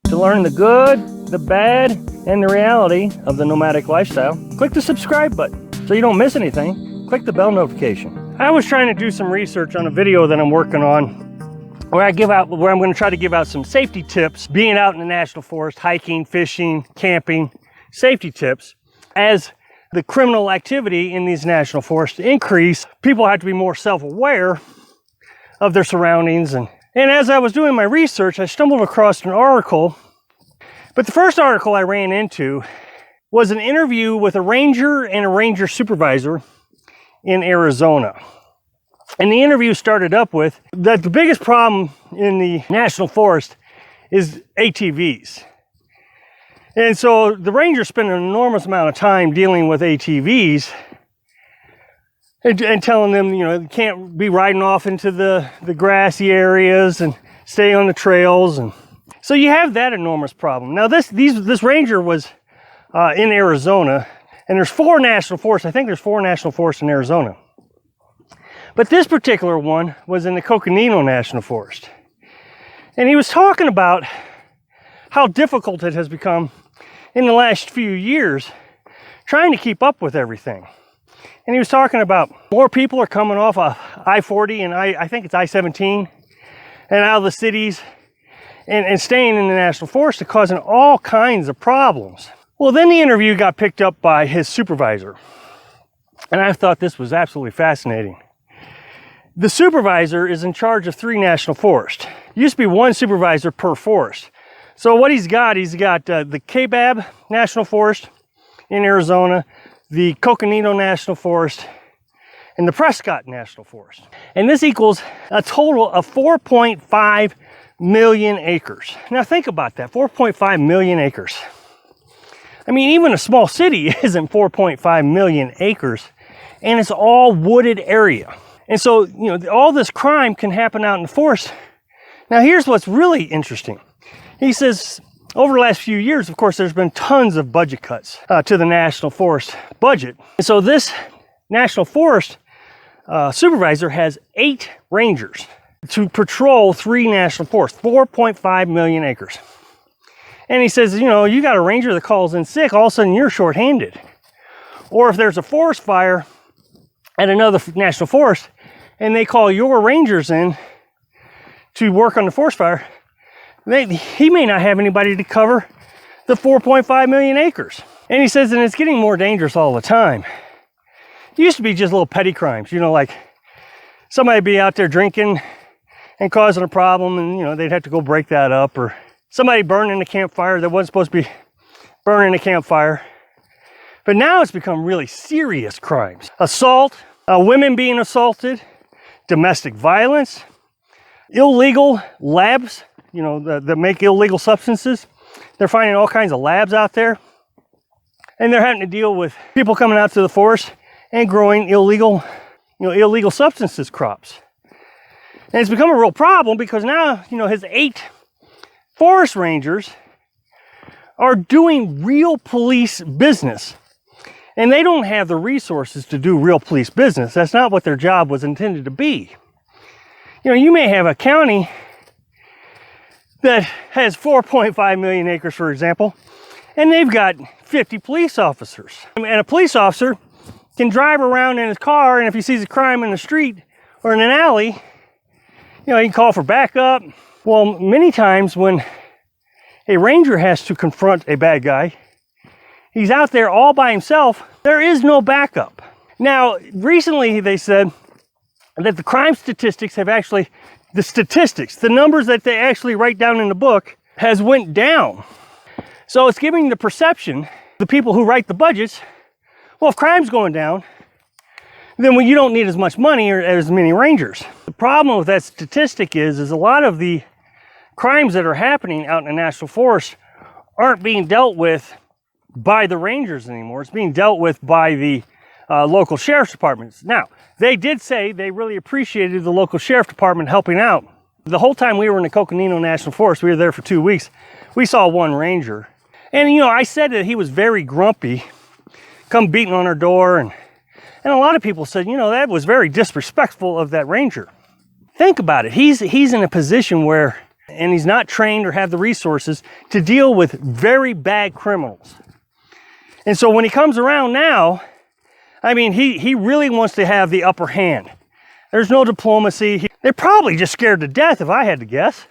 To learn the good, the bad, and the reality of the nomadic lifestyle, click the subscribe button so you don't miss anything. Click the bell notification. I was trying to do some research on a video that I'm working on where I'm going to try to give out some safety tips being out in the national forest, hiking, fishing, camping, safety tips. As the criminal activity in these national forests increase, people have to be more self-aware of their surroundings. And as I was doing my research, I stumbled across an article. But the first article I ran into was an interview with a ranger and a ranger supervisor in Arizona. And the interview started up with that the biggest problem in the national forest is ATVs. And so the rangers spend an enormous amount of time dealing with ATVs and telling them, you know, they can't be riding off into the grassy areas and stay on the trails. And so you have that enormous problem. Now this ranger was in Arizona, and there's 4 national forests. I think there's 4 national forests in Arizona. But this particular one was in the Coconino National Forest. And he was talking about how difficult it has become in the last few years trying to keep up with everything. And he was talking about more people are coming off of I-40 and I think it's I-17 and out of the cities and staying in the national forest and causing all kinds of problems. Well, then the interview got picked up by his supervisor. And I thought this was absolutely fascinating. The supervisor is in charge of 3 national forests. It used to be 1 supervisor per forest. So what he's got the Kaibab National Forest in Arizona, the Coconino National Forest, and the Prescott National Forest. And this equals a total of 4.5 million acres. Now think about that, 4.5 million acres. I mean, even a small city isn't 4.5 million acres, and it's all wooded area. And so, you know, all this crime can happen out in the forest. Now, here's what's really interesting. He says, over the last few years, of course, there's been tons of budget cuts to the national forest budget. And so this national forest supervisor has 8 rangers to patrol 3 national forests, 4.5 million acres. And he says, you know, you got a ranger that calls in sick, all of a sudden you're shorthanded. Or if there's a forest fire at another national forest, and they call your rangers in to work on the forest fire, he may not have anybody to cover the 4.5 million acres. And he says, and it's getting more dangerous all the time. It used to be just little petty crimes, you know, like somebody be out there drinking and causing a problem, and, you know, they'd have to go break that up, or somebody burning a campfire that wasn't supposed to be burning a campfire. But now it's become really serious crimes. Assault, women being assaulted, domestic violence, illegal labs, you know, that make illegal substances. They're finding all kinds of labs out there. And they're having to deal with people coming out to the forest and growing illegal substances crops. And it's become a real problem because now, you know, his 8 forest rangers are doing real police business. And they don't have the resources to do real police business. That's not what their job was intended to be. You know, you may have a county that has 4.5 million acres, for example, and they've got 50 police officers. And a police officer can drive around in his car, and if he sees a crime in the street or in an alley, you know, he can call for backup. Well, many times when a ranger has to confront a bad guy, he's out there all by himself. There is no backup. Now, recently they said that the crime statistics have actually, the numbers that they actually write down in the book has went down. So it's giving the perception, the people who write the budgets, well, if crime's going down, then you don't need as much money or as many rangers. The problem with that statistic is a lot of the crimes that are happening out in the national forest aren't being dealt with by the rangers anymore. It's being dealt with by the local sheriff's departments. Now, they did say they really appreciated the local sheriff department helping out. The whole time we were in the Coconino National Forest, we were there for 2 weeks, we saw 1 ranger. And, you know, I said that he was very grumpy, come beating on our door, and a lot of people said, you know, that was very disrespectful of that ranger. Think about it. He's in a position where and he's not trained or have the resources to deal with very bad criminals. And so when he comes around now, I mean, he really wants to have the upper hand. There's no diplomacy. They're probably just scared to death, if I had to guess.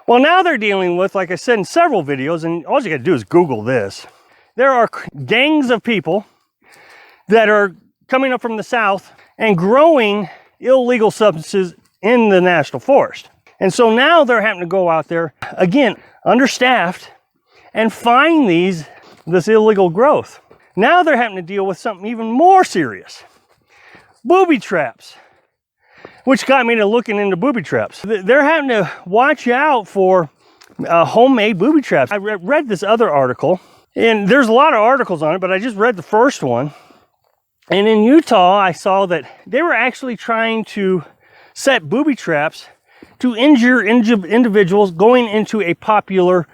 Well, now they're dealing with, like I said in several videos, and all you got to do is Google this. There are gangs of people that are coming up from the south and growing illegal substances in the national forest. And so now they're having to go out there, again, understaffed, and find this illegal growth. Now they're having to deal with something even more serious. Booby traps, which got me to looking into booby traps. They're having to watch out for homemade booby traps. I read this other article, and there's a lot of articles on it, but I just read the first one. And in Utah, I saw that they were actually trying to set booby traps to injure individuals going into a popular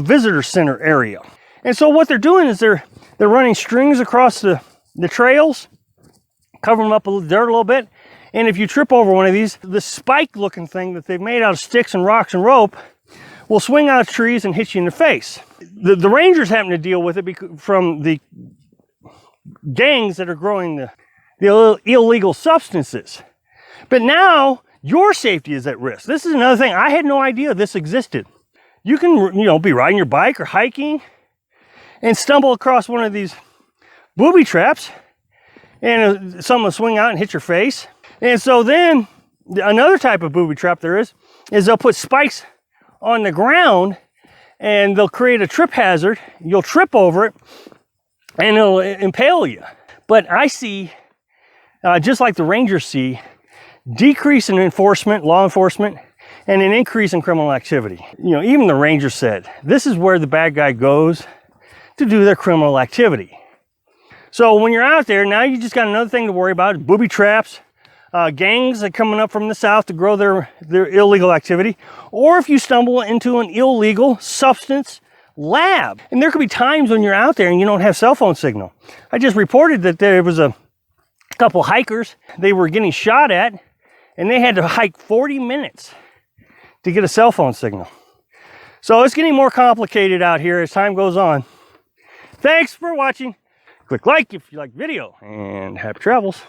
visitor center area. And so what they're doing is they're running strings across the trails, covering them up with dirt a little bit. And if you trip over one of these, the spike looking thing that they've made out of sticks and rocks and rope will swing out of trees and hit you in the face. The rangers happen to deal with it from the gangs that are growing the illegal substances. But now your safety is at risk. This is another thing. I had no idea this existed. You can, be riding your bike or hiking and stumble across one of these booby traps, and something will swing out and hit your face. And so then another type of booby trap there is they'll put spikes on the ground and they'll create a trip hazard. You'll trip over it and it'll impale you. But I see, just like the rangers see, decrease in law enforcement, and an increase in criminal activity. Even the rangers said, this is where the bad guy goes to do their criminal activity. So when you're out there, now you just got another thing to worry about, booby traps, gangs that are coming up from the south to grow their illegal activity, or if you stumble into an illegal substance lab. And there could be times when you're out there and you don't have cell phone signal. I just reported that there was a couple hikers, they were getting shot at, and they had to hike 40 minutes to get a cell phone signal. So it's getting more complicated out here as time goes on. Thanks for watching. Click like if you like the video, and happy travels.